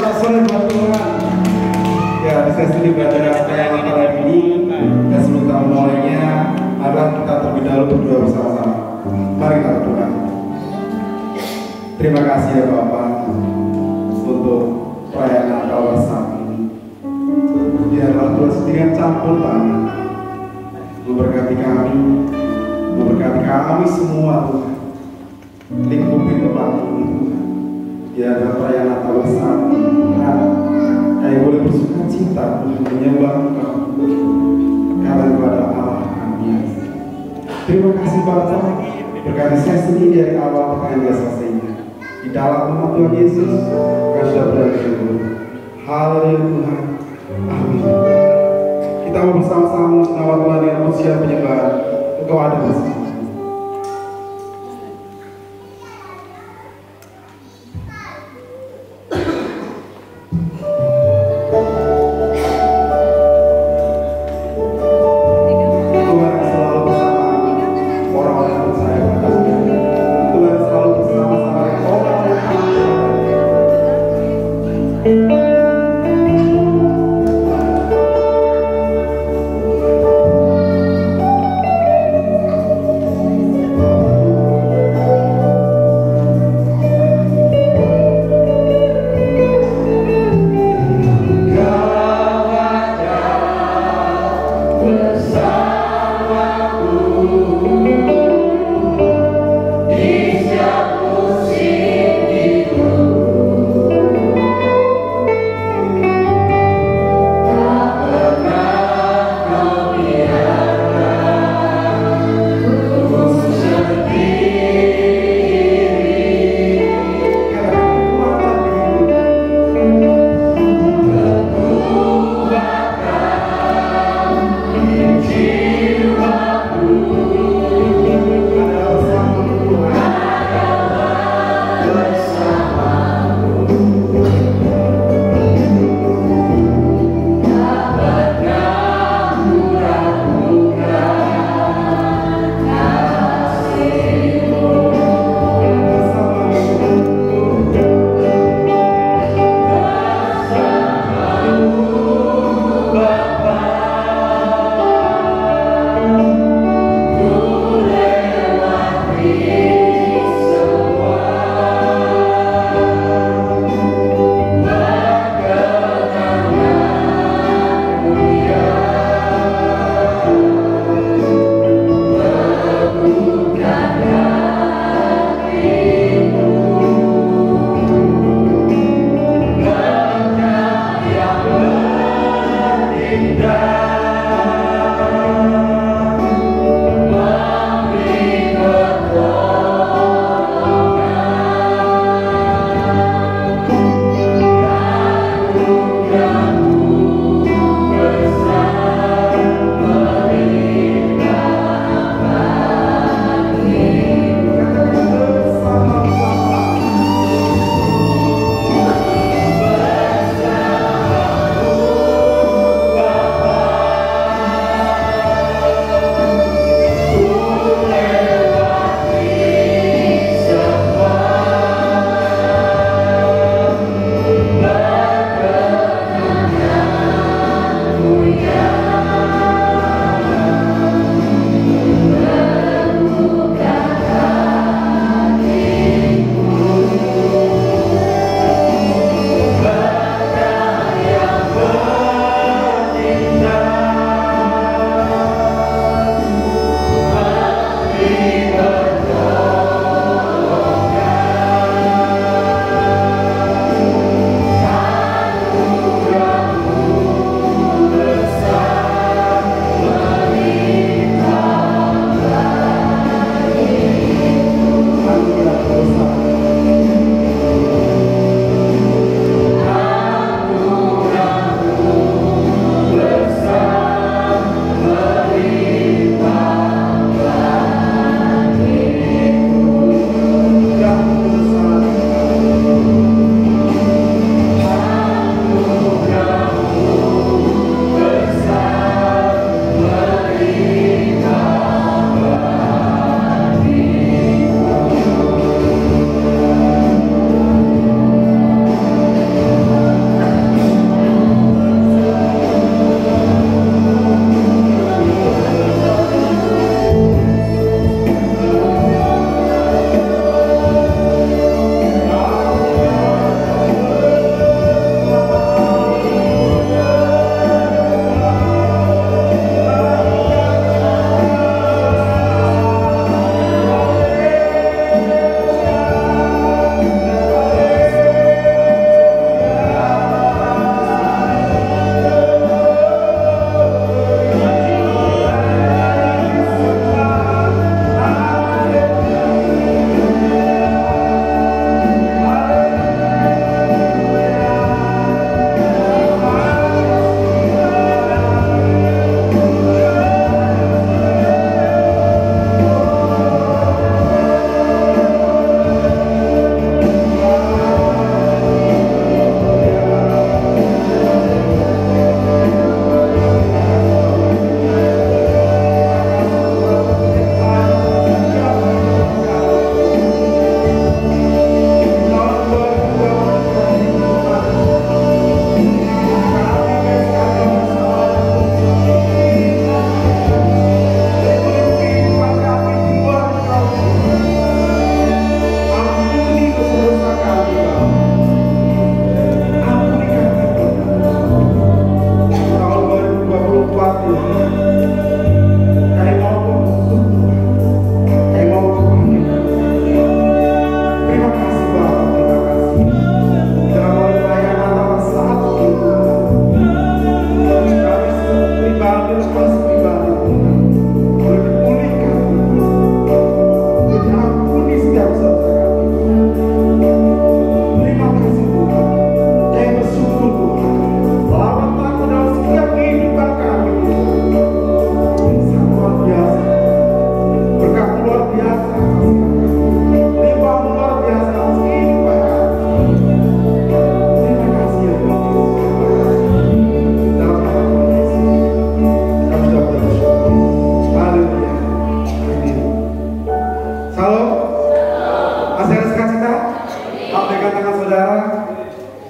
Selamat sore buat Tuhan. Ya, di sesi ibadah yang kali ini dan sebelum kita memulainya, marilah kita terlebih dahulu berdoa bersama-sama. Mari kita berdoa. Terima kasih ya Bapak untuk perayaan Natal bersama ini. Biarlah Tuhan dengan campur tangan memberkati kami semua Tuhan. Lingkupi tempat ini Tuhan. Biarlah perayaan Natal bersama Tuhan. Kami boleh bersuka cita untuk menyembah Engkau karena Engkau adalah Allah kami. Terima kasih Bapak. Berkati sesi ini dari awal hingga selesainya. Di dalam nama Tuhan Yesus, kami sudah berdoa. Haleluya Tuhan. Amin. Kita mau bersama-sama nama Tuhan dengan pujian penyembahan. Engkau ada bersama.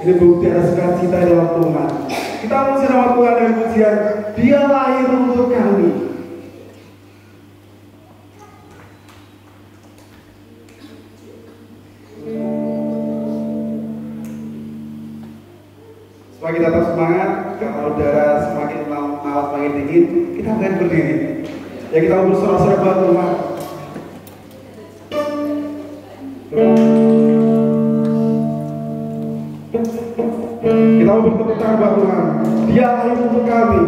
Ini bukti atas sukacita dalam Tuhan. Kita memuji nama Tuhan dan pujian, Dia lahir untuk kami. Supaya kita tetap semangat, karena udara semakin malam semakin dingin, kita akan berdiri. Ya, kita bersorak-sorak buat Tuhan. Kita mau bertepuk tangan buat Tuhan. Dia lahir untuk kami.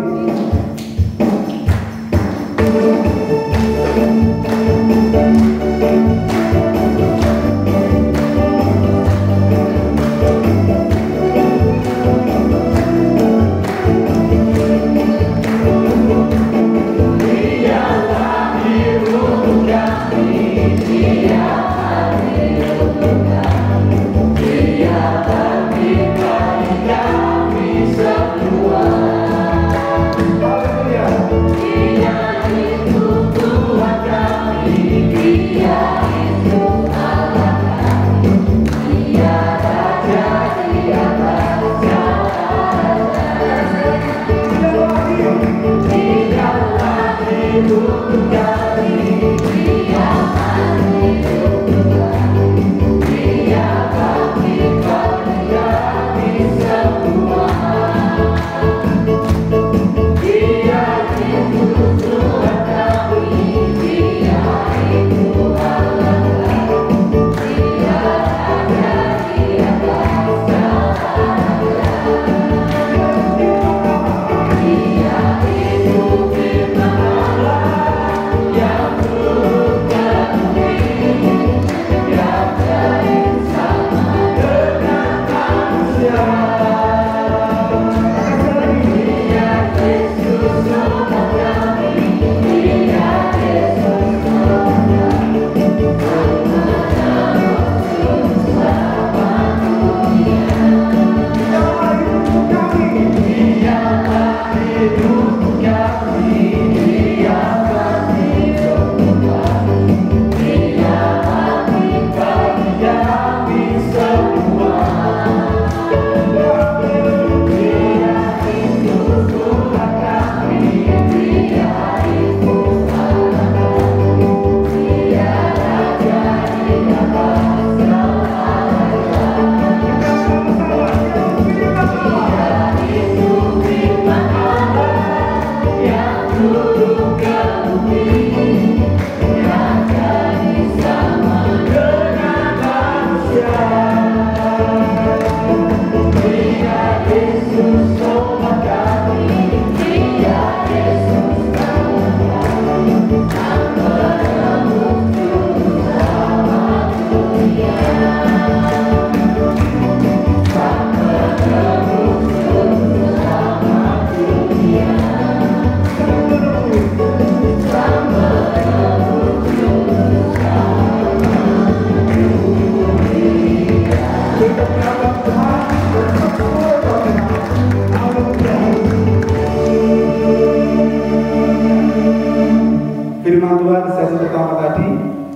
Firman Tuhan di sesi pertama tadi,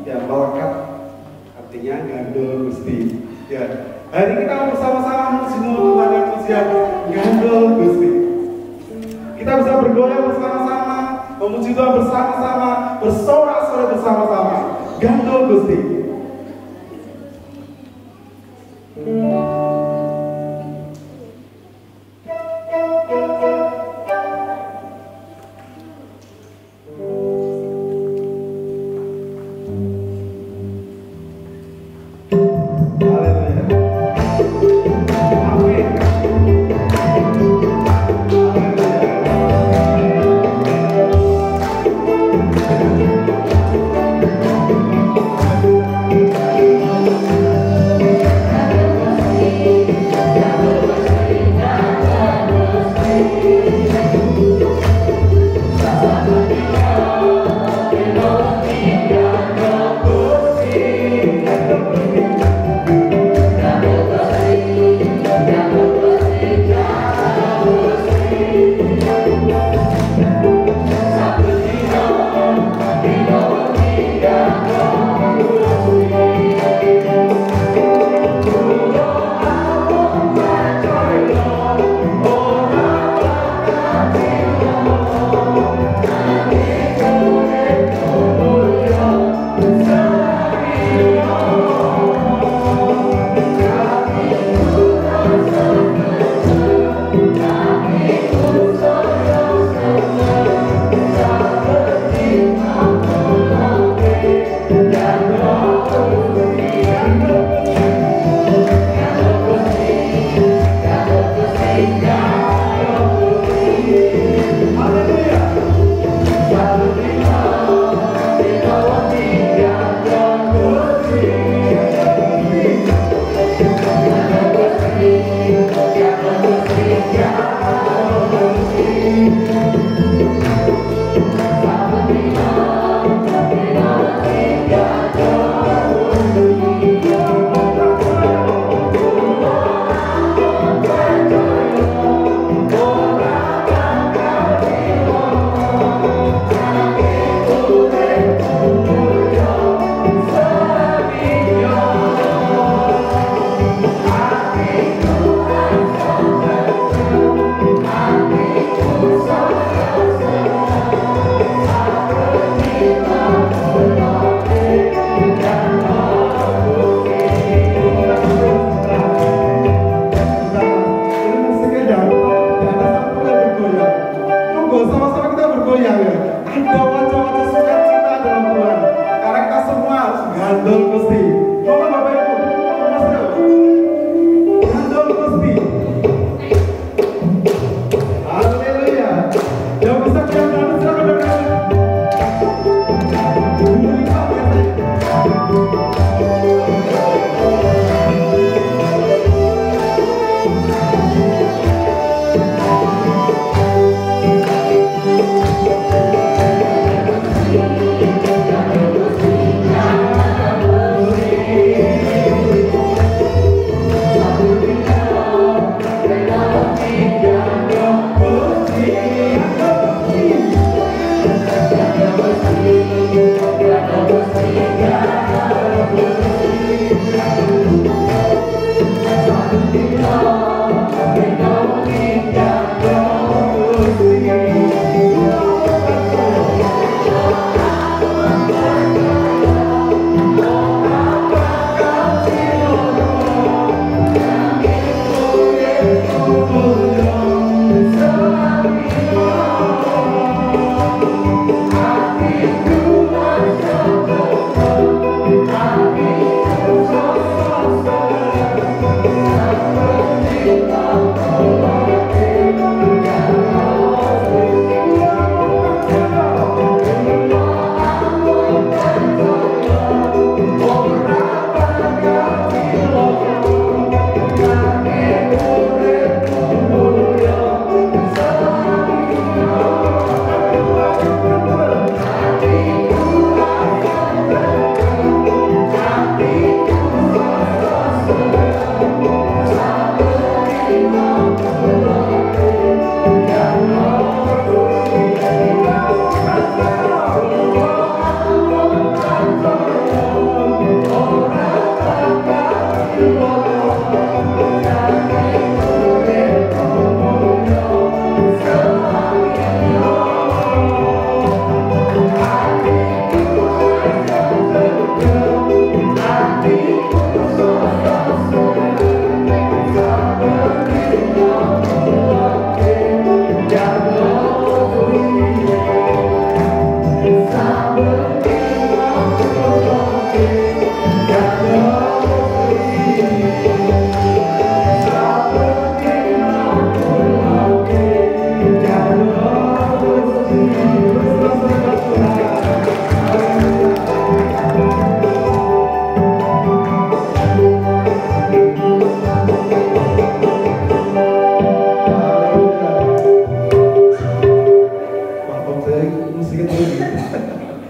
ya melekat, artinya gandul Gusti. Ya, hari kita mau bersama-sama memuji Tuhan dan pujian gandul Gusti. Kita bisa bergoyang bersama-sama, memuji Tuhan bersama-sama, bersorak-sorai bersama-sama. Gandul Gusti.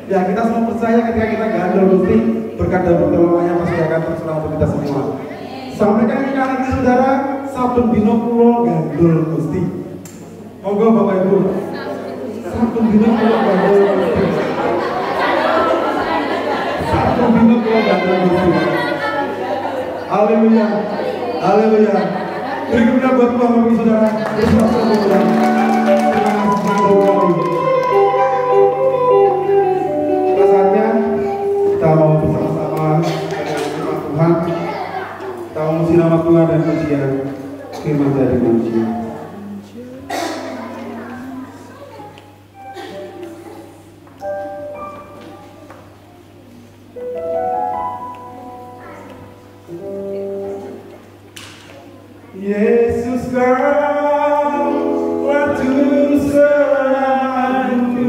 Ya, kita semua percaya ketika kita gandul Gusti, berkat dan pertolongannya pasti akan terserah untuk kita semua. Sampaikan ke kanan kiri saudara, saben dino kula gandul Gusti. Monggo Bapak Ibu. Saben dino kula gandul Gusti. Saben dino kula gandul Gusti. Haleluya. Haleluya. Beri kemuliaan buat Tuhan Bapak Ibu saudara. Terima kasih. Saatnya kita mau bersama-sama dengan Tuhan, kita memuji nama Tuhan dan pujian firman dari manusia. Yesus kau waktu serahku.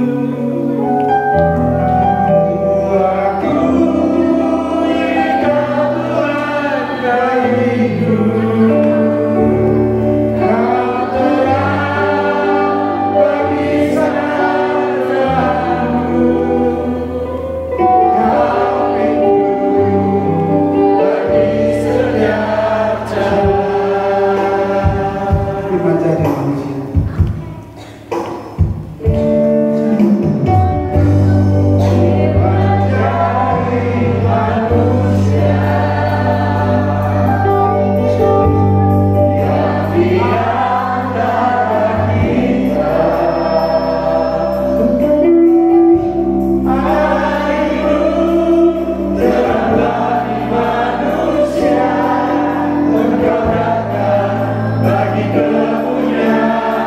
Bagi kepunyaan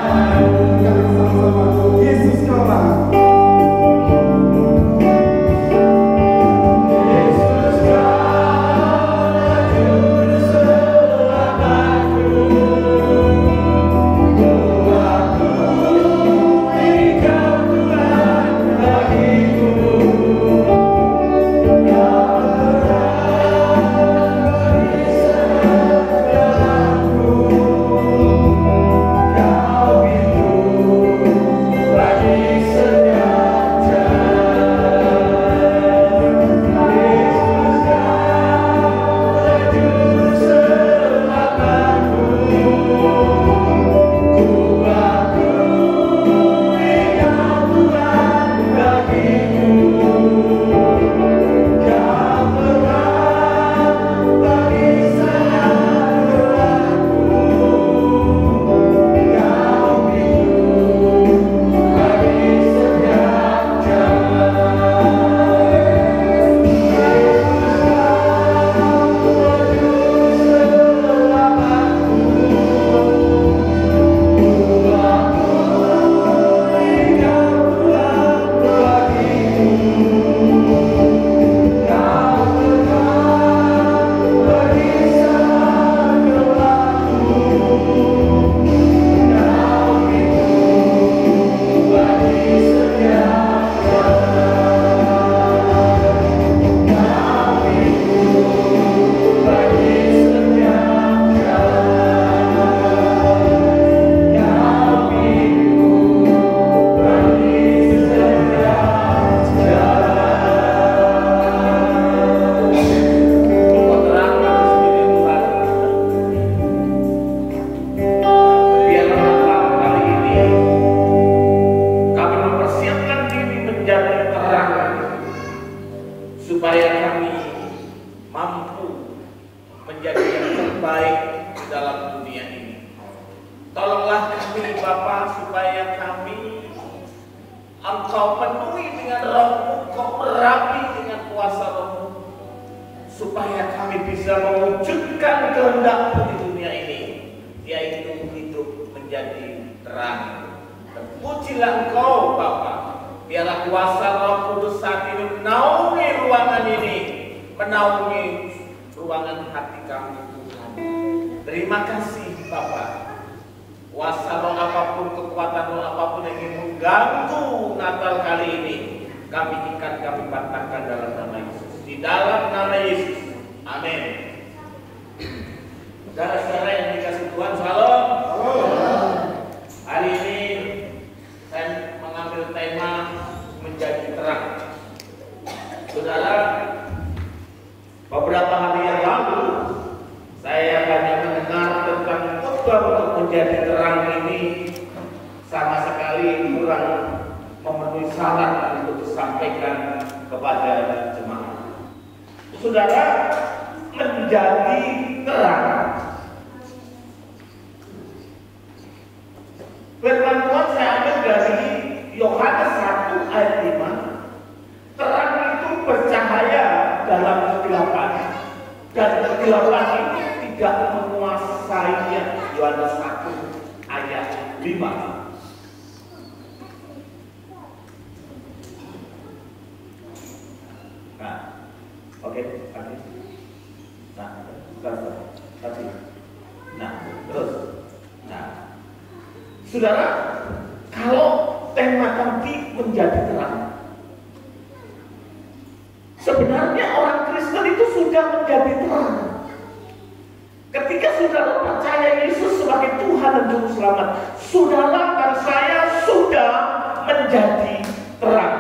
terapi dengan kuasa Roh-Mu, supaya kami bisa mewujudkan kehendak-Mu di dunia ini, yaitu hidup menjadi terang. Terpujilah Engkau Bapa, biarlah kuasa Roh Kudus saat ini menaungi ruangan ini, menaungi ruangan hati kami Tuhan. Terima kasih Bapa. Kuasa roh apapun, kekuatan roh apapun yang ingin mengganggu Natal kali ini, kami ikat, kami patahkan dalam nama Yesus. Di dalam nama Yesus. Amin. Saudara-saudara yang dikasih Tuhan, shalom. Hari ini saya mengambil tema menjadi terang. Saudara, beberapa hari yang lalu saya banyak mendengar tentang khotbah untuk menjadi terang ini sama sekali kurang memenuhi syarat untuk disampaikan kepada jemaat. Saudara, menjadi terang. Firman Tuhan saya ambil dari Yohanes 1 ayat 5. Terang itu bercahaya dalam kegelapan, dan kegelapan itu tidak menguasainya. Yohanes 1 ayat 5. Nah, oke, tadi. Nah, tadi. Nah, terus. Nah, saudara, kalau tema tadi menjadi terang, sebenarnya orang Kristen itu sudah menjadi terang. Ketika saudara percaya Yesus sebagai Tuhan dan Juru Selamat, saudara dan saya sudah menjadi terang.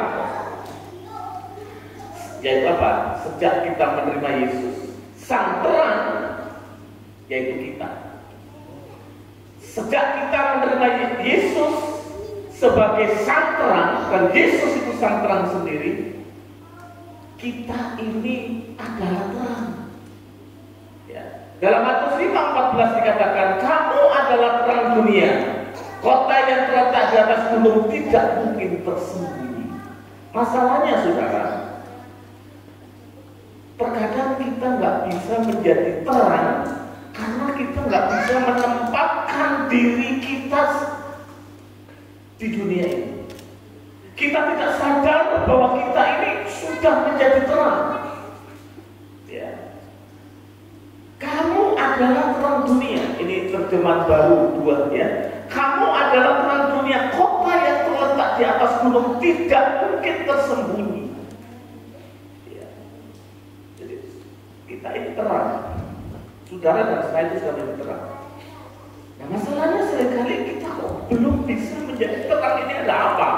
Yaitu apa? Sejak kita menerima Yesus, sang terang, yaitu kita. Sejak kita menerima Yesus sebagai sang terang, dan Yesus itu sang terang sendiri, kita ini adalah terang. Ya. Dalam Matius 5:14 dikatakan, kamu adalah terang dunia. Kota yang terletak di atas gunung tidak mungkin tersembunyi. Masalahnya saudara, terkadang kita nggak bisa menjadi terang karena kita nggak bisa menempatkan diri kita di dunia ini. Kita tidak sadar bahwa kita ini sudah menjadi terang. Ya. Kamu adalah terang dunia. Ini terjemahan baru 2 ya. Kamu adalah terang dunia. Kota yang terletak di atas gunung tidak mungkin tersembunyi. Ya. Jadi kita ini terang. Saudara dan saya itu sudah menjadi terang. Nah, masalahnya seringkali kita kok belum bisa menjadi terang. Ini ada apa?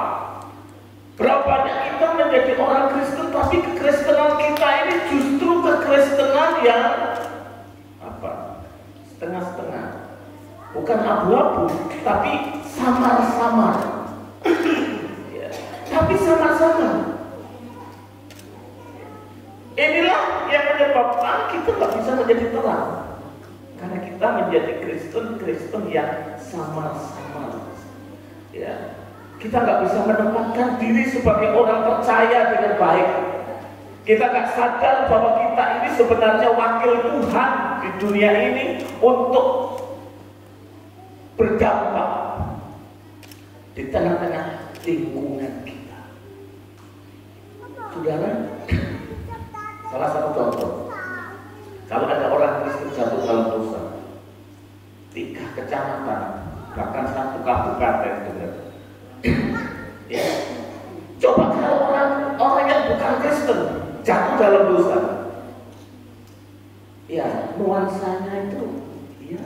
Berapa banyak kita menjadi orang Kristen, tapi kekristenan kita ini justru kekristenan yang apa? Setengah-setengah. Bukan abu-abu, tapi samar-samar. Ya. Tapi samar-samar. Inilah yang menyebabkan kita nggak bisa menjadi terang. Karena kita menjadi Kristen yang samar-samar. Ya. Kita nggak bisa menempatkan diri sebagai orang percaya dengan baik. Kita nggak sadar bahwa kita ini sebenarnya wakil Tuhan di dunia ini untuk berdampak di tengah-tengah lingkungan kita. Saudara, salah satu contoh, kalau ada orang Kristen jatuh dalam dosa, 3 kecamatan, bahkan 1 kabupaten, ya. Coba kalau orang yang bukan Kristen jatuh dalam dosa, ya nuansanya itu ya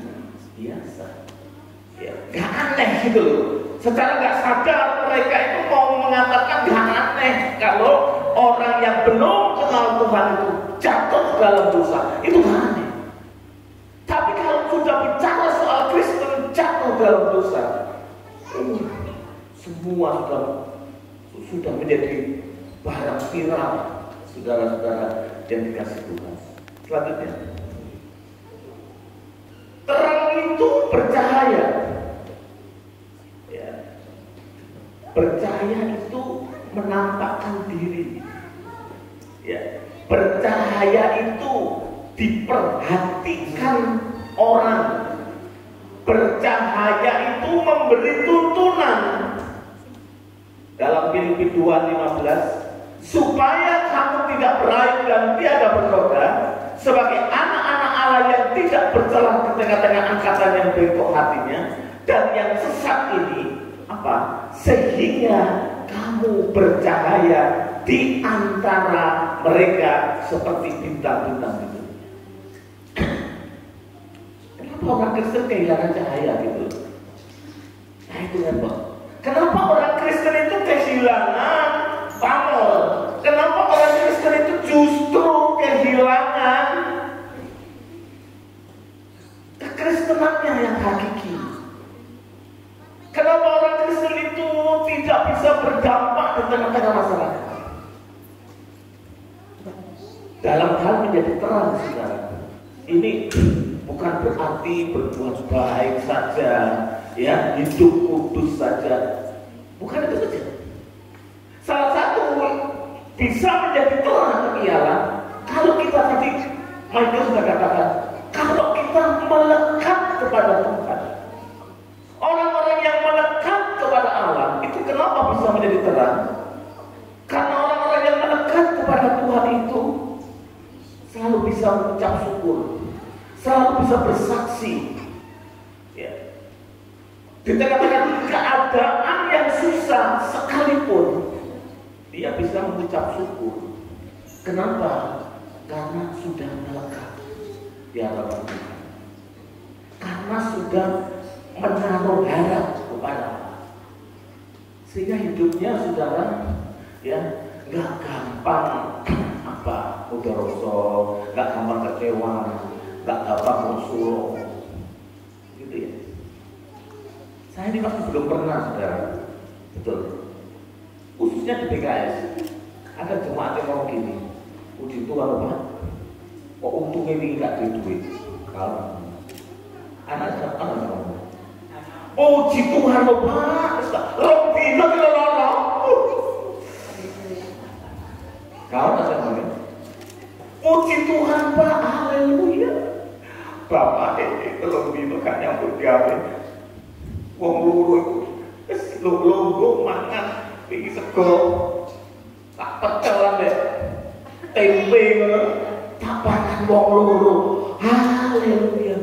biasa, ya gak aneh gitu loh. Secara gak sadar mereka itu mau mengatakan gak aneh kalau orang yang belum kenal Tuhan itu jatuh dalam dosa, itu gak aneh. Tapi kalau sudah bicara soal Kristen jatuh dalam dosa, semua sudah menjadi barang viral, saudara-saudara yang dikasih Tuhan. Selanjutnya, terang itu bercahaya. Ya. Bercahaya itu menampakkan diri. Bercahaya itu diperhatikan orang. Bercahaya itu memberi tuntunan. Dalam Filipi 2:15, supaya kamu tidak beraib dan tiada bernoda, sebagai anak-anak Allah yang tidak bercelah di tengah-tengah angkatan yang bengkok hatinya dan yang sesat ini, apa? Sehingga kamu bercahaya di antara mereka seperti bintang-bintang itu. Kenapa orang Kristen kehilangan cahaya gitu? Nah itu kan Pak. Kenapa orang Kristen itu kehilangan pamor? Kenapa orang Kristen itu justru kehilangan kekristenannya yang hakiki? Kenapa orang Kristen itu tidak bisa berdampak di tengah-tengah masyarakat? Dalam hal menjadi terang, saudara. Ini bukan berarti berbuat baik saja, ya, hidup kudus saja. Bukan itu saja. Salah satu bisa menjadi terang ialah kalau kita tadi Michael sudah katakan, kalau kita melekat kepada Tuhan. Orang-orang yang melekat kepada Allah itu kenapa bisa menjadi terang? Karena orang-orang yang melekat kepada Tuhan itu selalu bisa mengucap syukur, selalu bisa bersaksi, ya. Di tengah-tengah keadaan yang susah sekalipun dia bisa mengucap syukur. Kenapa? Karena sudah melekat di hadapan Tuhan, karena sudah menaruh harap kepada Allah, sehingga hidupnya saudara, ya, nggak gampang apa mudoroso, nggak gampang kecewa, nggak gampang musuh, gitu ya. Saya ini masih belum pernah, saudara, betul, khususnya di PKS ada jemaat yang ngomong gini, puji Tuhan Pak, kok untungnya ini nggak ada duit. Kalau anak ngomong, puji Tuhan Pak, lebih lolo. Kau ada ngomong, puji Tuhan Pak, haleluya. Bapak ini lebih kan yang bergawe, wong loro itu longgo mangan iki sego tak pecelan deh tempe ngono tak pangan wong loro, haleluya.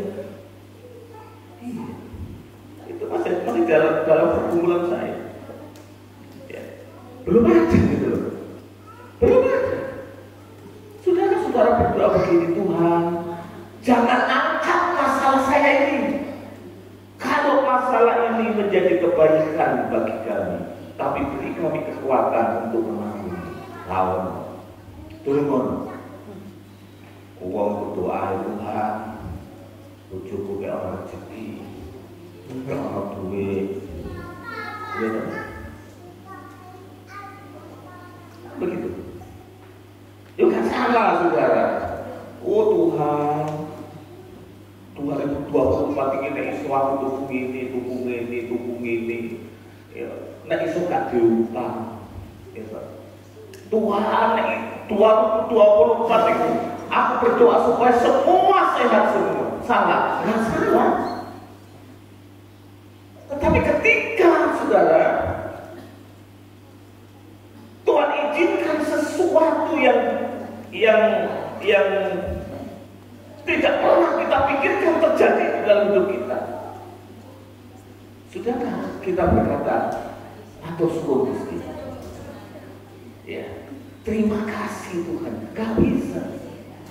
Itu masih dalam pergumulan saya, ya. Belum ada gitu loh, belum ada. Saudara berdoa begini, Tuhan jangan angkat masalah saya ini. Kalau masalah ini menjadi kebaikan bagi kami, tapi beri kami kekuatan untuk menanggung lawan. Turun, uang berdoa Tuhan, tujuku ke orang rezeki, ke orang duit, begitu. Juga salah saudara. Oh Tuhan, 2024 ini isu aku dukung ini, ya, nek isu gak diutang, ya, Tuhan, 2024 itu aku berdoa supaya semua sehat semua. Salah, nggak salah. Tetapi ketika saudara Tuhan izinkan sesuatu yang tidak pernah kita pikirkan terjadi di dalam hidup kita, sudahkah kita berkata atau syukur Gusti? Ya, terima kasih Tuhan. Gak bisa,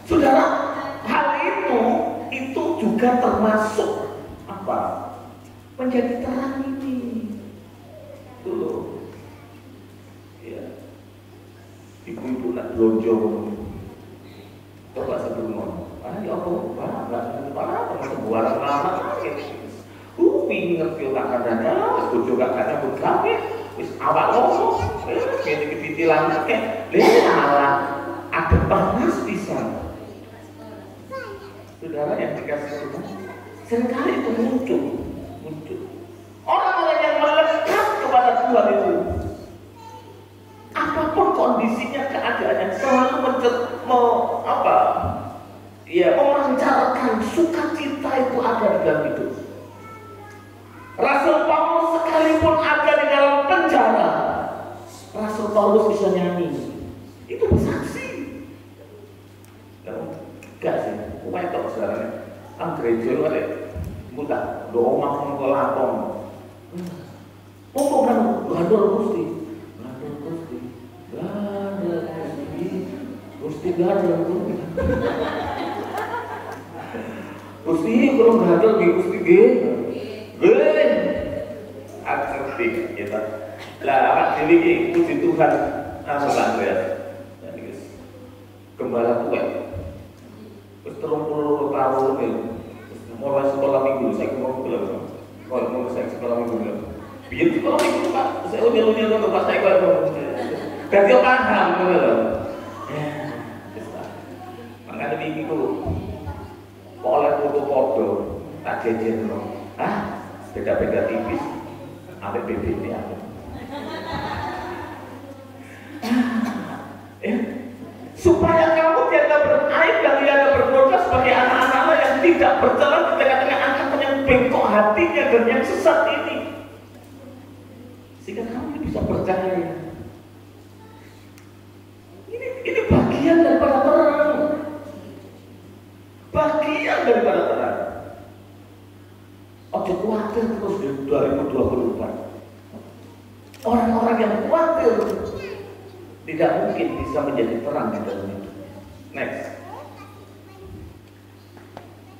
saudara. Hal itu juga termasuk apa? Menjadi terang ini dulu. Ya, ibu-ibu nak belanja, coba sebelum ngomong. Ya Allah, barang sebuah lama ngerti tak kadangnya, setuju gak kadang bergawe, wis awak ngomong, ini kepitilan kayak, malah ada panas pisan. Saudara yang dikasih Tuhan, seringkali itu muncul. Orang-orang yang melekat kepada Tuhan itu, apapun kondisinya, keadaannya, selalu sekalipun ada di dalam penjara, Rasul Paulus bisa nyanyi. Itu bersaksi. Enggak sih, upaya tak sekarang. Ang gereja lu ada, mudah doa makan ke lapong. Oh, kan gandol Gusti, Gusti gandol. Gusti kalau gandol di Gusti gue, ngerti kita. Lah, akan jadi puji Tuhan, asal ya. Jadi gembala tua. Terus 30 tahun nih, mulai sekolah minggu, saya mau bilang, kalau saya sekolah minggu, biar sekolah minggu Pak, saya udah untuk pas saya kalau dan dia paham, gitu. Makanya begini tuh, oleh foto-foto, tak jejer loh, beda-beda tipis, ada beda apa? Supaya kamu tidak beraib dan tidak berdosa sebagai anak-anak Allah yang tidak berjalan di tengah-tengah anak yang bengkok hatinya dan yang sesat ini, sehingga kamu bisa percaya. Ini bagian daripada terang, bagian daripada terang. Ojo khawatir terus di 2024. Orang-orang yang khawatir tidak mungkin bisa menjadi terang di dalam itu. Next.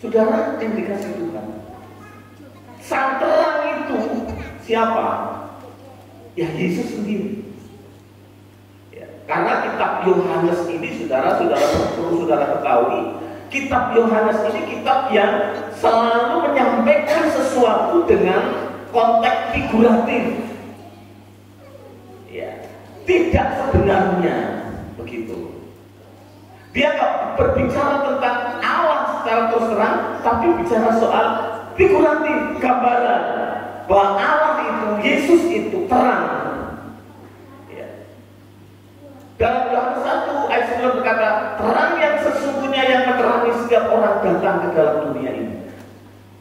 Saudara yang dikasih Tuhan, sang terang itu siapa? Ya Yesus sendiri. Ya, karena kitab Yohanes ini perlu saudara ketahui, kitab Yohanes ini kitab yang selalu menyampaikan sesuatu dengan konteks figuratif. Ya, tidak sebenarnya begitu. Dia nggak berbicara tentang Allah secara terus terang, tapi bicara soal figuratif, gambaran bahwa Allah itu, Yesus itu terang. Ya. Dalam Yohanes 1 ayat 9 berkata, terang yang sesungguhnya yang menerangi setiap orang datang ke dalam dunia ini.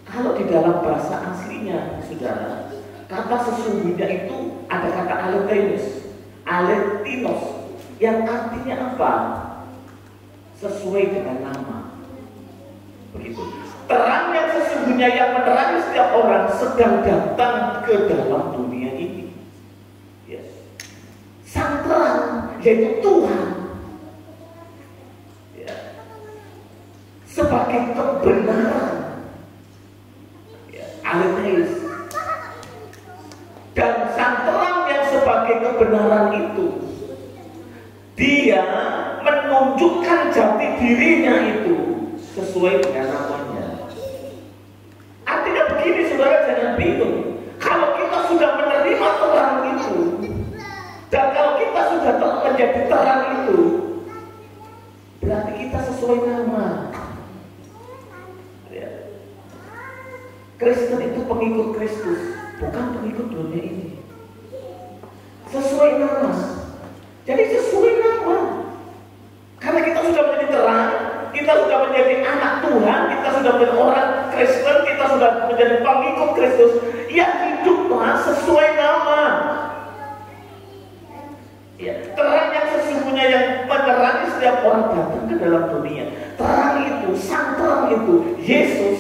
Kalau di dalam bahasa aslinya, saudara, kata sesungguhnya itu ada kata aletinos, yang artinya apa? Sesuai dengan nama. Begitu. Terang yang sesungguhnya yang menerangi setiap orang sedang datang ke dalam dunia ini. Yes. Sang terang yaitu Tuhan. Ya. Sebagai kebenaran. Ya. Aletheis. Dan sang terang yang sebagai kebenaran itu, dia menunjukkan jati dirinya itu sesuai dengan namanya. Artinya begini saudara, jangan bingung. Kalau kita sudah menerima terang itu, dan kalau kita sudah menjadi terang itu, berarti kita sesuai nama. Ya. Kristen itu pengikut Kristus, bukan pengikut dunia ini. Sesuai nama. Jadi sesuai nama. Karena kita sudah menjadi terang, kita sudah menjadi anak Tuhan, kita sudah menjadi orang Kristen, kita sudah menjadi pengikut Kristus, ya hiduplah sesuai nama. Ya, terang yang sesungguhnya yang menerangi setiap orang datang ke dalam dunia. Terang itu, sang terang itu, Yesus,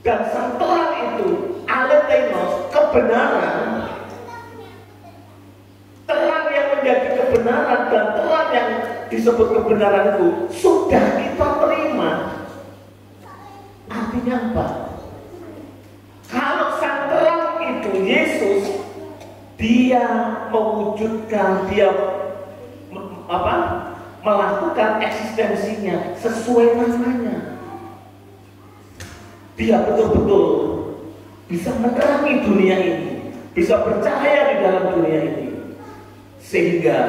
dan sang terang itu, alethenos, kebenaran. Terang yang menjadi kebenaran dan terang yang disebut kebenaran itu sudah kita terima. Artinya apa? Kalau sang terang itu Yesus, dia mewujudkan, dia melakukan eksistensinya sesuai namanya. Dia betul-betul bisa menerangi dunia ini, bisa bercahaya di dalam dunia ini. Sehingga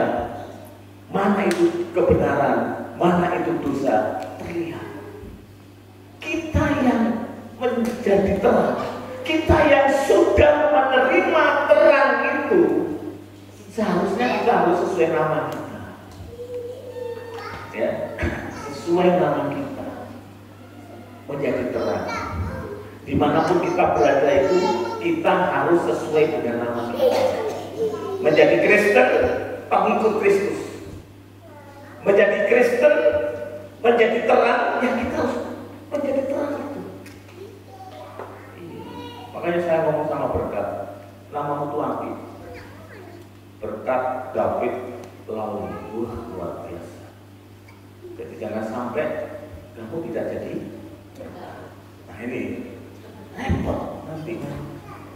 mana itu kebenaran, mana itu dosa terlihat. Kita yang menjadi terang, kita yang sudah menerima terang itu, seharusnya kita harus sesuai nama kita. Ya, sesuai nama kita menjadi terang. Dimanapun kita berada itu, kita harus sesuai dengan nama kita. Menjadi Kristen, pengikut Kristus. Menjadi Kristen, menjadi terang, ya kita harus menjadi terang itu. Makanya saya ngomong sama Berkat, namamu tuh api. Berkat David Lauli, luar biasa. Jadi jangan sampai kamu tidak jadi. Nah ini repot nanti.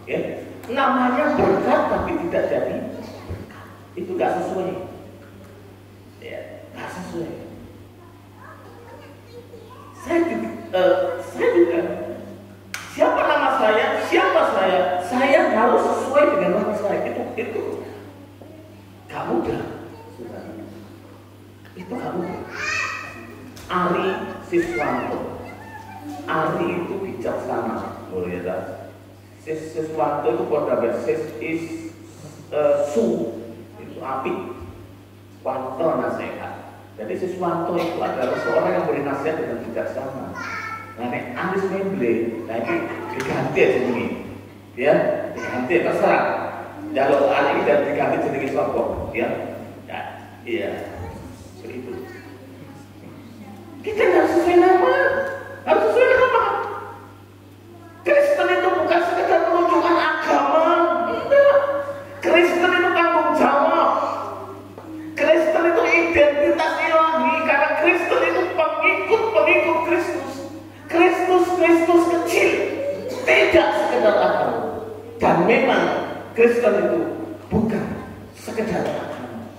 Ya, namanya berkat tapi tidak jadi berkat. Itu nggak sesuai. Ya, nggak sesuai. Saya juga. Siapa nama saya? Siapa saya? Saya harus sesuai dengan nama saya. Itu gak mudah. Itu gak mudah. Ari Siswanto. Ari itu bijaksana, boleh ya. Siswanto itu kode sis is su itu api. Wanto nasihat. Jadi Siswanto itu adalah seorang yang beri nasihat dengan bijaksana. Nah, ini Aris Memble, nah ini diganti aja ini, ya, diganti terserah. Kalau Ali ini dan diganti jadi sopok, ya, iya, begitu. Kita nggak sesuai nama, harus sesuai nama. Kristen itu bukan sekedar menunjukkan agama, enggak. Kristen itu tanggung jawab. Kristen itu identitas ilahi, karena Kristen itu pengikut Kristus. Kristus kecil, tidak sekedar agama. Dan memang Kristen itu bukan sekedar agama.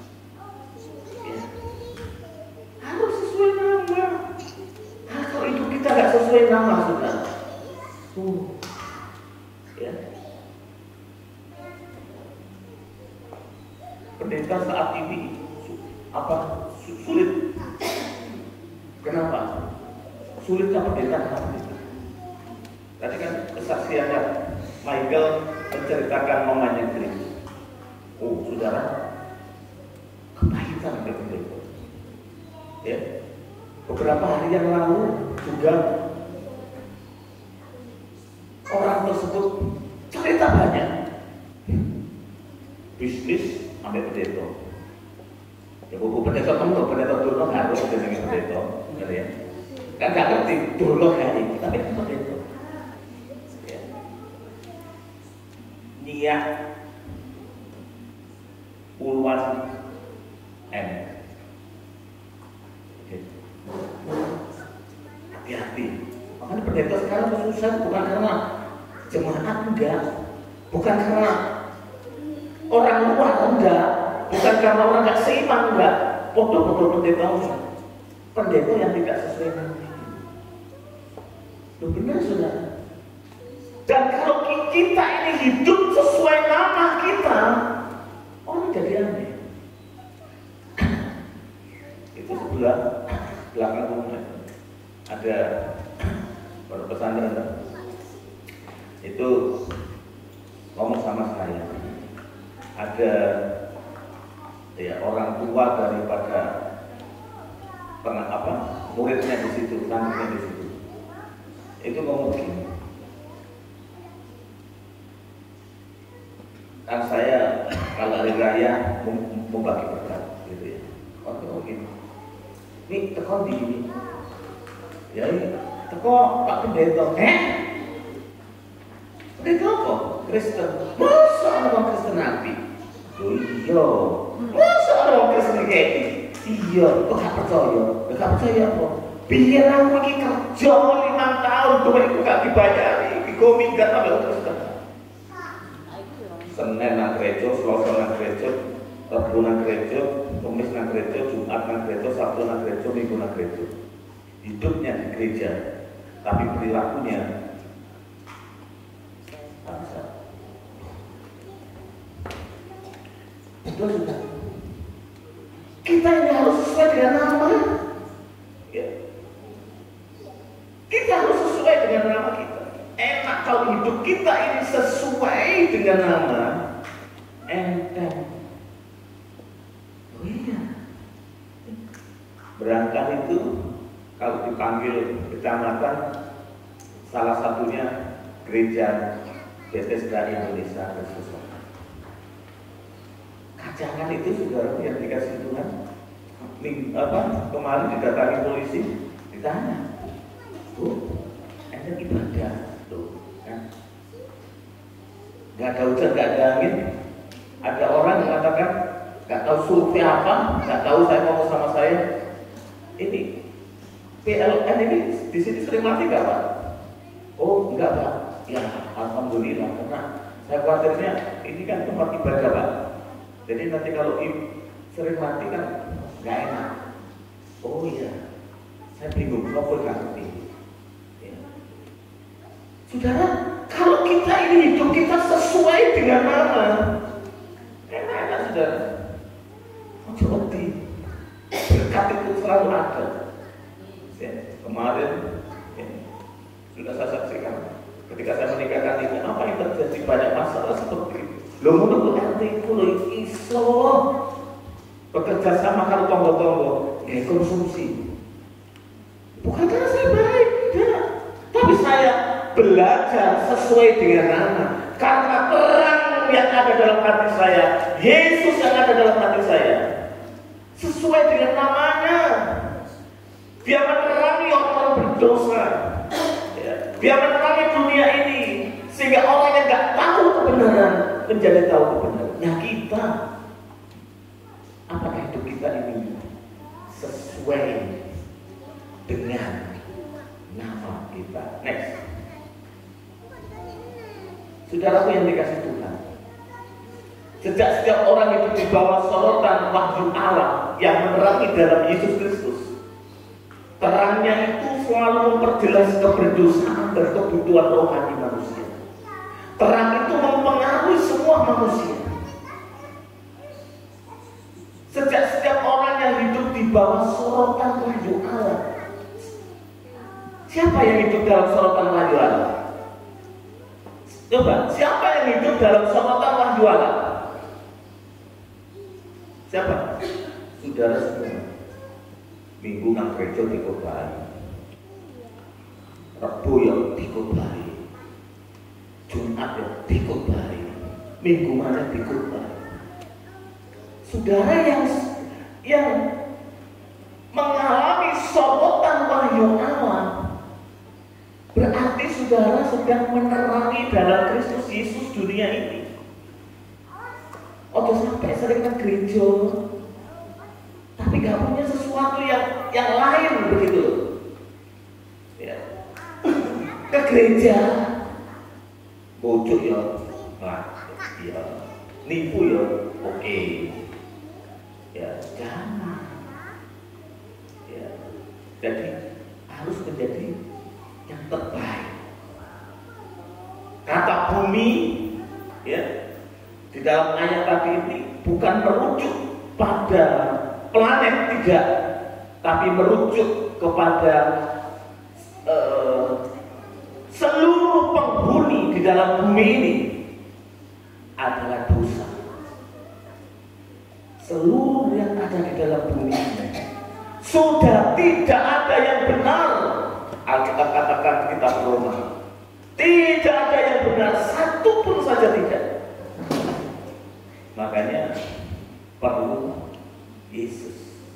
Ya. Harus sesuai nama. Nah, kalau itu kita nggak sesuai nama sudah. Ya. Pendeta saat ini sulit. Kenapa? Sulitnya pendeta kenapa? Tadi kan kesaksiannya Michael menceritakan mamanya Grace. Oh, saudara, kepahitan pendeta. Ya, beberapa hari yang lalu juga orang tersebut cerita banyak. Bisnis sampai pendeta. Ya, buku pendeta temen, pendeta dulu harus dengan pendeta, ya. Kan gak ngerti dulu kayak ini, tapi seperti itu. Ya. Niat puluhan M. Hati-hati. Makanya pendeta sekarang susah bukan karena jemaat enggak, bukan karena orang luar enggak, bukan karena orang enggak seiman enggak. Foto-foto pendeta yang tidak sesuai dengan itu benar sudah. Dan kalau kita ini hidup sesuai nama kita, orang jadi aneh. Itu sebelah belakang rumah ada pesantren itu ngomong sama saya, ada ya orang tua daripada muridnya di situ, santrinya di situ. Itu ngomong begini, kan saya kalau hari raya mau bagi berkat, gitu ya. Oh gini, ini teko di ini, ya ini teko Pak Pendeta, pendeta apa? Kristen, masa orang Kristen nanti? Oh iya, masa orang Kristen kayak ini? Iya, kok gak percaya? Gak percaya apa? Biar aku ini kerja 5 tahun, duitku gak dibayari, digo minggat sampai Kristen. Senin nang gereja, Selasa nang gereja, Rabu nang gereja, Kamis nang gereja, Jumat nang gereja, Sabtu nang gereja, Minggu nang gereja. Hidupnya di gereja, tapi perilakunya bangsa. Betul sudah. Kita ini harus sesuai dengan nama. Ya. Kita harus sesuai dengan nama kita. Enak kalau hidup kita ini sesuai dengan nama. Enteng. Oh iya. Berangkat itu kalau dipanggil kecamatan, salah satunya gereja Bethesda Indonesia Kristus. Kacangan itu saudara yang dikasih Tuhan, kemarin didatangi polisi, ditanya, ente ibadah, kan? Gak ada hujan, gak ada angin. Ada orang yang mengatakan, gak tahu survei apa, gak tahu saya ngomong sama saya. Ini PLN ini di sini sering mati gak Pak? Oh enggak Pak. Ya alhamdulillah, karena saya khawatirnya ini kan tempat ibadah Pak. Jadi nanti kalau sering mati kan nggak enak. Oh iya, saya bingung, kok ngerti. Ya. Saudara, kalau kita ini hidup kita sesuai dengan nama, enak saudara. Ojo berkat itu selalu ada. Ya, kemarin ya, sudah saya saksikan ketika saya menikahkan ini, apa yang terjadi, banyak masalah seperti itu. Lo menurut RT itu lo iso bekerja sama kalau tonggo-tonggo ya konsumsi, bukan karena saya baik, tidak, tapi saya belajar sesuai dengan nama, karena terang yang ada dalam hati saya, Yesus yang ada dalam hati saya, sesuai dengan namanya. Dia menerangi orang berdosa, ya. Dia menerangi dunia ini sehingga orang yang nggak tahu kebenaran menjadi tahu kebenaran. Nah kita, apakah hidup kita ini sesuai dengan nama kita? Next, saudaraku yang dikasih Tuhan, sejak setiap orang itu di bawah sorotan wahyu Allah yang menerangi dalam Yesus Kristus, terangnya itu selalu memperjelas keberdosaan dan kebutuhan rohani manusia. Terang itu mempengaruhi semua manusia. Setiap orang yang hidup di bawah sorotan wahyu Allah. Siapa yang hidup dalam sorotan wahyu Allah? Coba, siapa yang hidup dalam sorotan wahyu Allah? Siapa? Saudara semua. Minggu nang gereja dikobai, Rebo ya dikobai, Jumat ya dikobai, Minggu mana dikobai. Saudara yang mengalami sorotan wahyu Allah, berarti saudara sedang menerangi dalam Kristus Yesus dunia ini. Ojo sampai sering ke gereja tapi gak punya sesuatu yang lain begitu, ya. Ke gereja, bocok ya, ya, nipu ya, oke, ya jangan, ya. Jadi harus menjadi yang terbaik. Kata bumi, ya, di dalam ayat tadi ini bukan merujuk pada planet, tidak, tapi merujuk kepada seluruh penghuni di dalam bumi ini adalah dosa. Seluruh yang ada di dalam bumi ini sudah tidak ada yang benar. Alkitab katakan kitab Roma, tidak ada yang benar, satu pun saja tidak. Makanya perlu Yesus,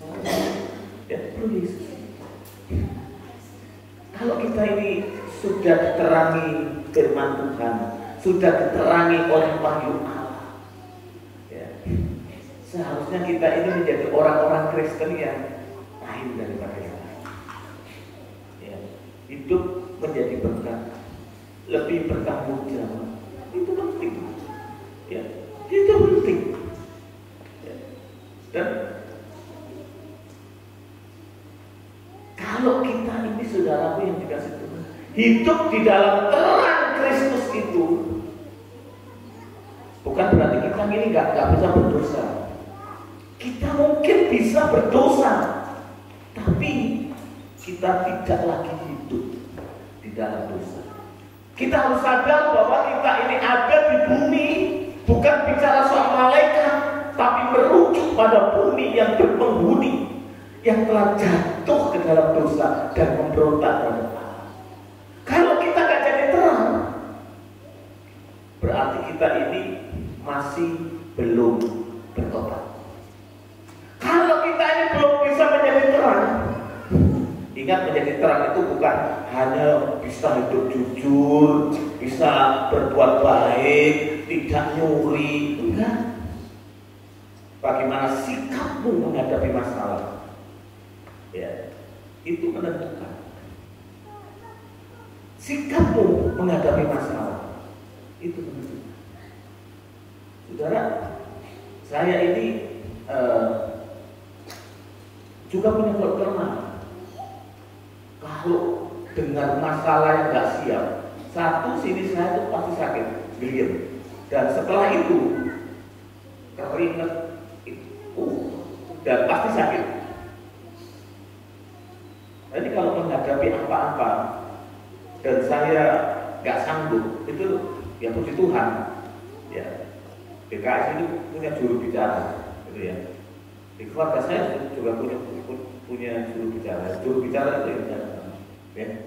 ya perlu Yesus. Kalau kita ini sudah diterangi firman Tuhan, sudah diterangi oleh wahyu Allah, ya, seharusnya kita ini menjadi orang-orang Kristen yang lain daripada yang lain. Ya, hidup menjadi berkat, lebih bertanggung jawab, itu penting. Ya, itu penting. Ya. Dan kalau kita ini saudaraku yang dikasih Tuhan, hidup di dalam terang Kristus itu, bukan berarti kita ini nggak bisa berdosa. Kita mungkin bisa berdosa, tapi kita tidak lagi hidup di dalam dosa. Kita harus sadar bahwa kita ini ada di bumi, bukan bicara soal malaikat, tapi merujuk pada bumi yang berpenghuni, yang telah jatuh ke dalam dosa dan memberontak kepada Allah. Kalau kita gak jadi terang, masih belum bertobat. Kalau kita ini belum bisa menjadi terang, ingat menjadi terang itu bukan hanya bisa hidup jujur, bisa berbuat baik, tidak nyuri, enggak. Bagaimana sikapmu menghadapi masalah, ya, itu menentukan. Sikapmu menghadapi masalah itu menentukan. Saudara, saya ini juga punya kelemahan. Kalau dengar masalah yang nggak siap, satu sini saya itu pasti sakit, geliat, dan setelah itu keringat, dan pasti sakit. Jadi kalau menghadapi apa-apa dan saya nggak sanggup, itu ya puji Tuhan, ya PKS ini punya juru bicara, gitu ya. Di keluarga saya juga punya juru bicara. Juru bicara itu ya.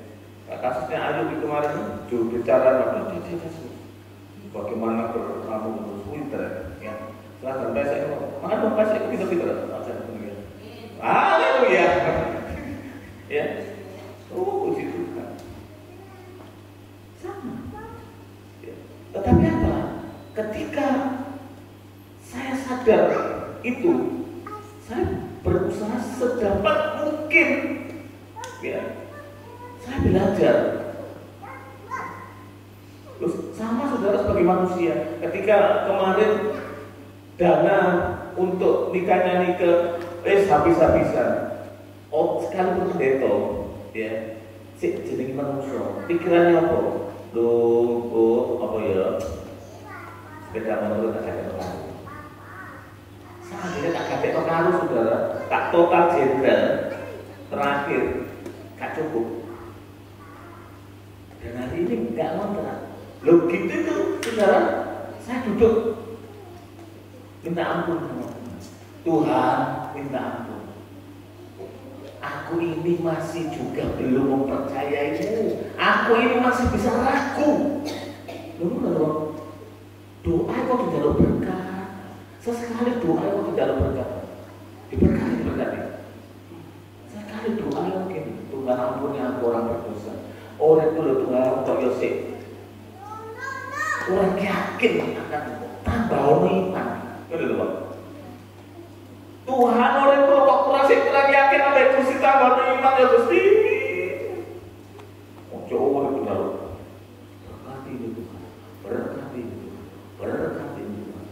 Kasusnya Ayu kemarin juru bicara bagaimana berkamu terus Twitter, ya. Setelah sampai saya mana dong saya pinter-pinter. Haleluya. Ya. Oh, puji Tuhan. Sama. Ya. Tetapi apa? Ketika saya sadar itu, saya berusaha sedapat mungkin, ya, saya belajar. Terus sama saudara sebagai manusia, ketika kemarin dana untuk nikahnya Nike habis-habisan, sekalipun pendeta, ya, si jenenge manusia, pikirannya apa? Loh, apa ya? Sepeda motor tak ada karo. Seandainya tak ada karo saudara, tak total jenderal terakhir gak cukup. Dan hari ini enggak ngontrak. Loh gitu tuh saudara, saya duduk minta ampun sama Tuhan, minta ampun. Aku ini masih juga belum mempercayaimu. Aku ini masih bisa ragu. Loh, doa kok tidak berkah. Sesekali doa kok tidak berkah. Diberkati. Sekali doa mungkin Tuhan ampuni aku orang berdosa. Orang itu Tuhan untuk Yosef. Orang yakin akan tambah iman. Tuhan orang itu kok kurang yakin sampai kursi tambah iman ya Gusti. Ojo orang itu lalu berkati ini Tuhan, berkati ini Tuhan, berkati ini Tuhan.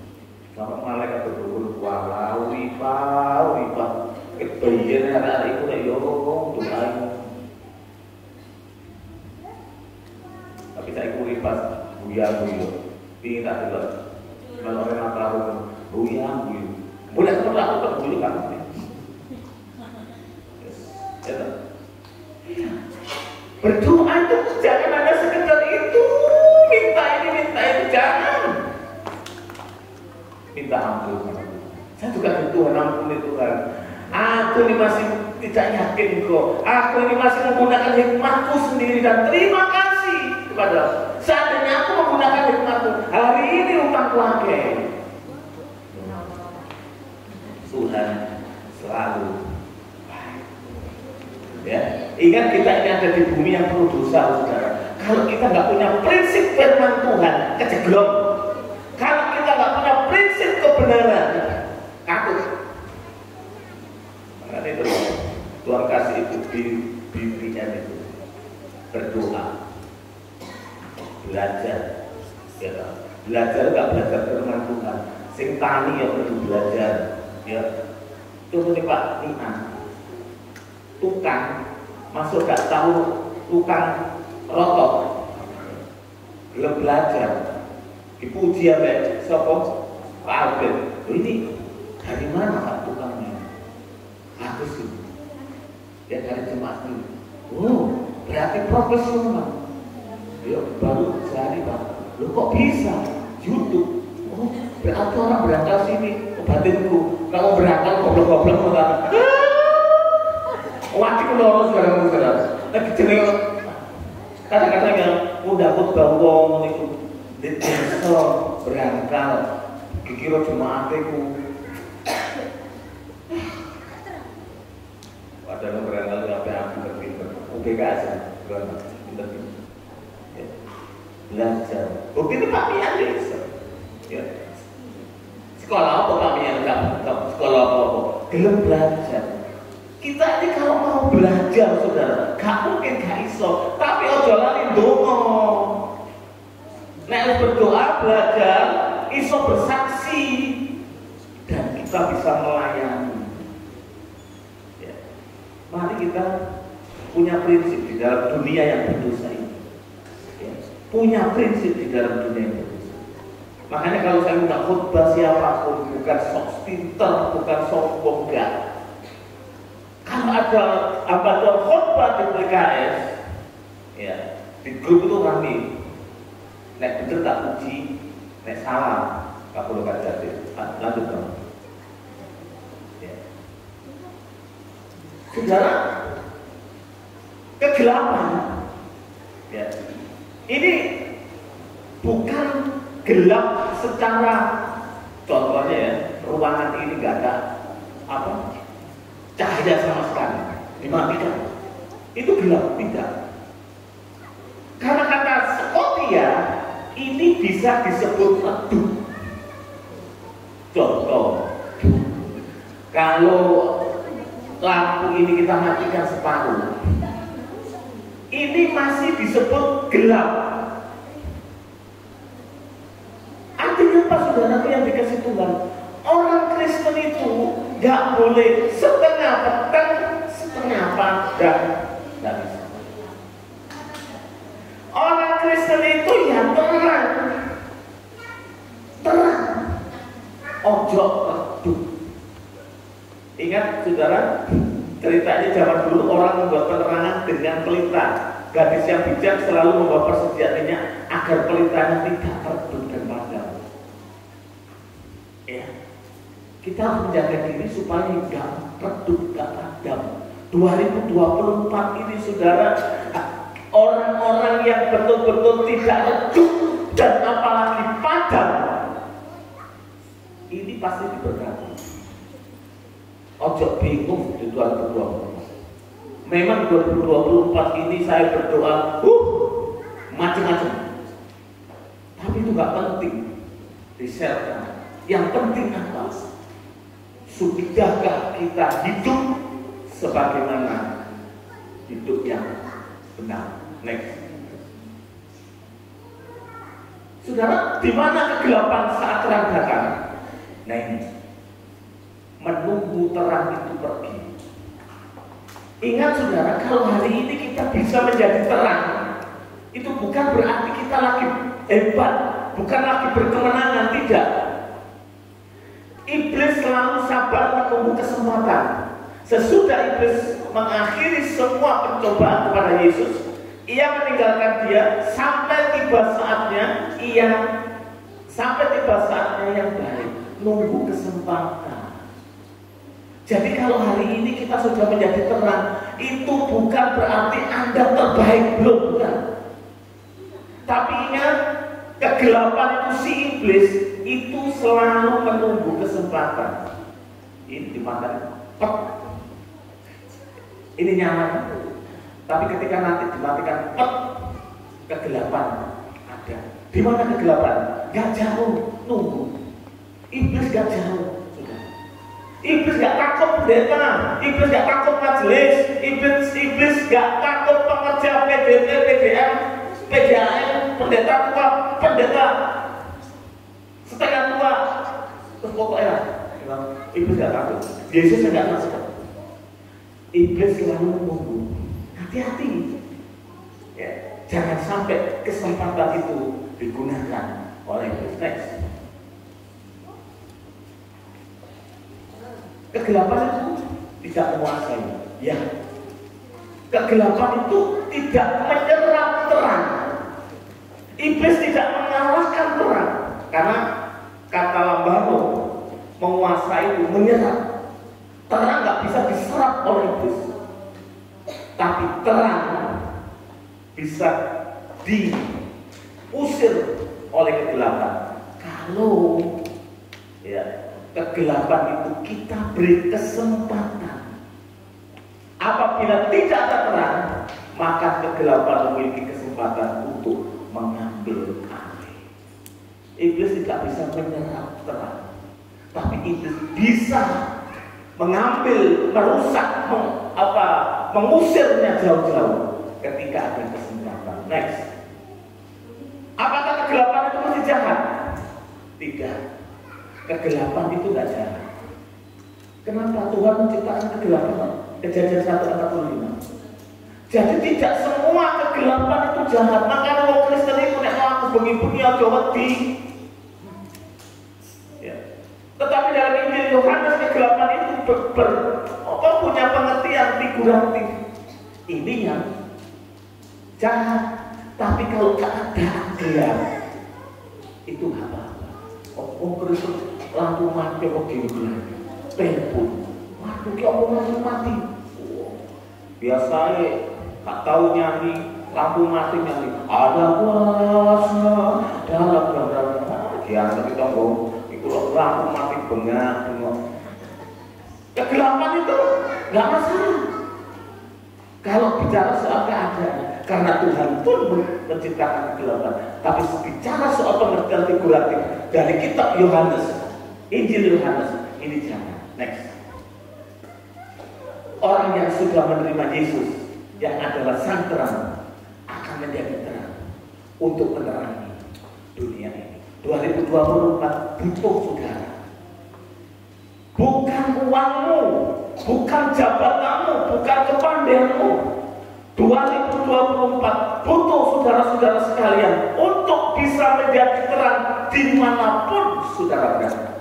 Sampai malaikat berdoa, walau riba, kebayian anak itu nek yo Tuhan. Tapi saya ikut pas buyang, ingin tak dengar. Kalau orang tahu buyang, boleh ketemu aku dulu kan? Berdoa itu jangan ada sekedar itu, minta ini, minta itu, jangan. Minta ampun. Saya juga Tuhan ampuni Tuhan. Aku ini masih tidak yakin kok. Aku ini masih menggunakan hikmatku sendiri dan terima kasih kepada. Seandainya aku menggunakan hikmatku, hari ini utangku akeh. Tuhan selalu baik. Ya, ingat kita ini ada di bumi yang penuh dosa, saudara. Kalau kita nggak punya prinsip firman Tuhan, kejeglok. Kalau kita nggak punya prinsip kebenaran, takut. Makanya itu Tuhan kasih itu BBM itu berdoa, belajar, ya, belajar nggak belajar firman Tuhan. Sing tani yang perlu belajar. Ya, contohnya Pak Nian, tukang masuk gak tahu tukang rotok, belum belajar, dipuji ya Pak, sopo Pak Albert, ini dari mana Pak tukangnya? Bagus sih, ya dari jemaat ini. Oh, berarti profesional. Ya baru sehari Pak, lo kok bisa? YouTube. Oh, berarti orang berangkat sini. Batinku, kalau berangkat goblok-goblok kan. Wajib loro saudara-saudara. Lagi jeneng kadang-kadang yang mudah khotbah wong niku desa berangkat kira jemaatku. Padahal barangkali apa yang aku pinter. Oke aja, pinter. Ya. Belajar. Oke itu kami ada ya. Sekolah apa kami yang enggak? Sekolah apa? Belum belajar. Kita ini kalau mau belajar, saudara, gak mungkin gak iso. Tapi ojo lali ndonga. Nek berdoa, belajar, iso bersaksi, dan kita bisa melayani. Ya. Mari kita punya prinsip di dalam dunia yang berdosa ini. Ya. Punya prinsip di dalam dunia yang berdosa. Makanya kalau saya minta khutbah siapapun, bukan sok pinter, bukan sombong, enggak. Kalau ada ambadal khutbah di PKS, ya di grup itu rame. Nek bener tak puji, nek salah tak perlu kaji. Lanjut dong. Ya. Saudara, kegelapan, ya. Ini bukan gelap secara, contohnya ya, ruangan ini nggak ada apa? Cahaya sama sekali, dimatikan. Itu gelap, tidak. Karena kata Scotia ini bisa disebut redup. Contoh, kalau lampu ini kita matikan separuh, ini masih disebut gelap. Artinya apa, saudara yang dikasih Tuhan? Orang Kristen itu gak boleh setengah petang, setengah padam, gak bisa. Orang Kristen itu ya terang, terang, ojo redup. Ingat saudara, ceritanya zaman dulu orang membuat penerangan dengan pelita. Gadis yang bijak selalu membawa persediaan minyak agar pelitanya tidak redup dan padam. Ya. Kita harus menjaga diri supaya tidak redup, tidak padam. 2024 ini saudara, orang-orang yang betul-betul tidak redup dan apalagi padam, ini pasti diberkati. Ojo bingung di 2024. Memang 2024 ini saya berdoa, macam-macam. Tapi itu nggak penting di-share. Yang penting apa? Sudahkah kita hidup sebagaimana hidup yang benar? Next. Saudara, di mana kegelapan saat terang datang? Nah ini, menunggu terang itu pergi. Ingat saudara, kalau hari ini kita bisa menjadi terang, itu bukan berarti kita lagi hebat, bukan lagi berkemenangan, tidak. Iblis selalu sabar menunggu kesempatan. Sesudah iblis mengakhiri semua pencobaan kepada Yesus, ia meninggalkan dia sampai tiba saatnya yang baik, nunggu kesempatan. Jadi kalau hari ini kita sudah menjadi terang, itu bukan berarti Anda terbaik, belum, bukan. Tapi ingat, kegelapan itu si iblis itu selalu menunggu kesempatan. Ini dimatikan, ini nyaman. Tapi ketika nanti dimatikan, kegelapan ada. Di mana kegelapan? Gak jauh, nunggu. Iblis gak jauh. Iblis gak takut pendeta, iblis gak takut majelis, iblis gak takut pengerja PDT, PDM, PDAM, pendeta tua, pendeta setengah tua, terus pokoknya iblis gak takut. Yesus gak takut. Iblis selalu menunggu. Hati-hati, ya, jangan sampai kesempatan itu digunakan oleh iblis. Kegelapan itu tidak menguasai, ya. Kegelapan itu tidak menyerap terang. Iblis tidak mengalahkan terang, karena kata Lambano menguasai itu menyerap. Terang nggak bisa diserap oleh iblis, tapi terang bisa diusir oleh kegelapan. Kalau kegelapan itu kita beri kesempatan. Apabila tidak ada terang, maka kegelapan memiliki kesempatan untuk mengambil alih. Iblis tidak bisa menyerap terang, tapi iblis bisa mengambil, merusak, mengusirnya jauh-jauh ketika ada kesempatan. Next. Apakah kegelapan itu masih jahat? Tidak. Kegelapan itu tidak jahat. Kenapa Tuhan menciptakan kegelapan? Kejadian 1:45. Jadi tidak semua kegelapan itu jahat. Makanya orang Kristen itu nek aku bengi-bengi aja wedi. Ya. Tetapi dalam Injil Yohanes kegelapan itu punya pengertian figuratif. Ini yang jahat. Tapi kalau keadaan gelap itu apa-apa. Orang Kristen lampu mati kok gini telepon. Waduh, ki lampu mati. Biasanya tak tahu nyanyi lampu mati nyanyi. Ada kuasa dalam gambarnya. Biasa kita ngomong itu lampu mati bengak. Kegelapan itu nggak masalah. Kalau bicara soal keadaan, karena Tuhan pun menciptakan kegelapan. Tapi bicara soal pengertian figuratif dari kitab Yohanes, Injil Yohanes, ini jangan. Next. Orang yang sudah menerima Yesus, yang adalah sang terang, akan menjadi terang untuk menerangi dunia ini. 2024 butuh saudara. Bukan uangmu, bukan jabatanmu, bukan kepandaianmu. 2024 butuh saudara-saudara sekalian untuk bisa menjadi terang dimanapun saudara berada.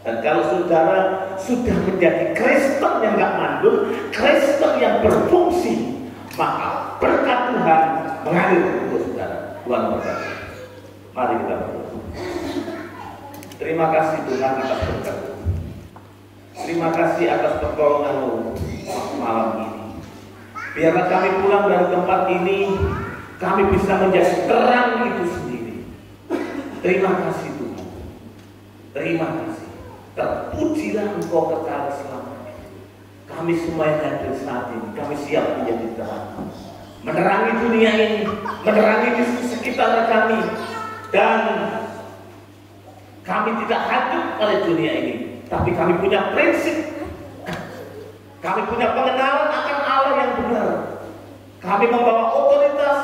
Dan kalau saudara sudah menjadi Kristen yang gak mandul, Kristen yang berfungsi, maka berkat Tuhan mengalir untuk saudara. Tuhan memberkati. Mari kita berdoa. Terima kasih Tuhan atas berkat. Terima kasih atas pertolongan-Mu malam ini. Biarlah kami pulang dari tempat ini, kami bisa menjadi terang itu sendiri. Terima kasih Tuhan. Terima kasih. Terpujilah Engkau kekal selamanya. Kami semua yang hadir saat ini, kami siap menjadi terang, menerangi dunia ini, menerangi di sekitar kami, dan kami tidak hancur oleh dunia ini, tapi kami punya prinsip, kami punya pengenalan akan Allah yang benar. Kami membawa otoritas,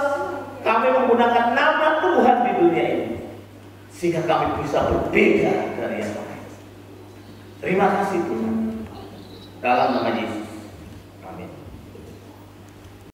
kami menggunakan nama Tuhan di dunia ini, sehingga kami bisa berbeda dari yang lain. Terima kasih Tuhan. Dalam nama Yesus.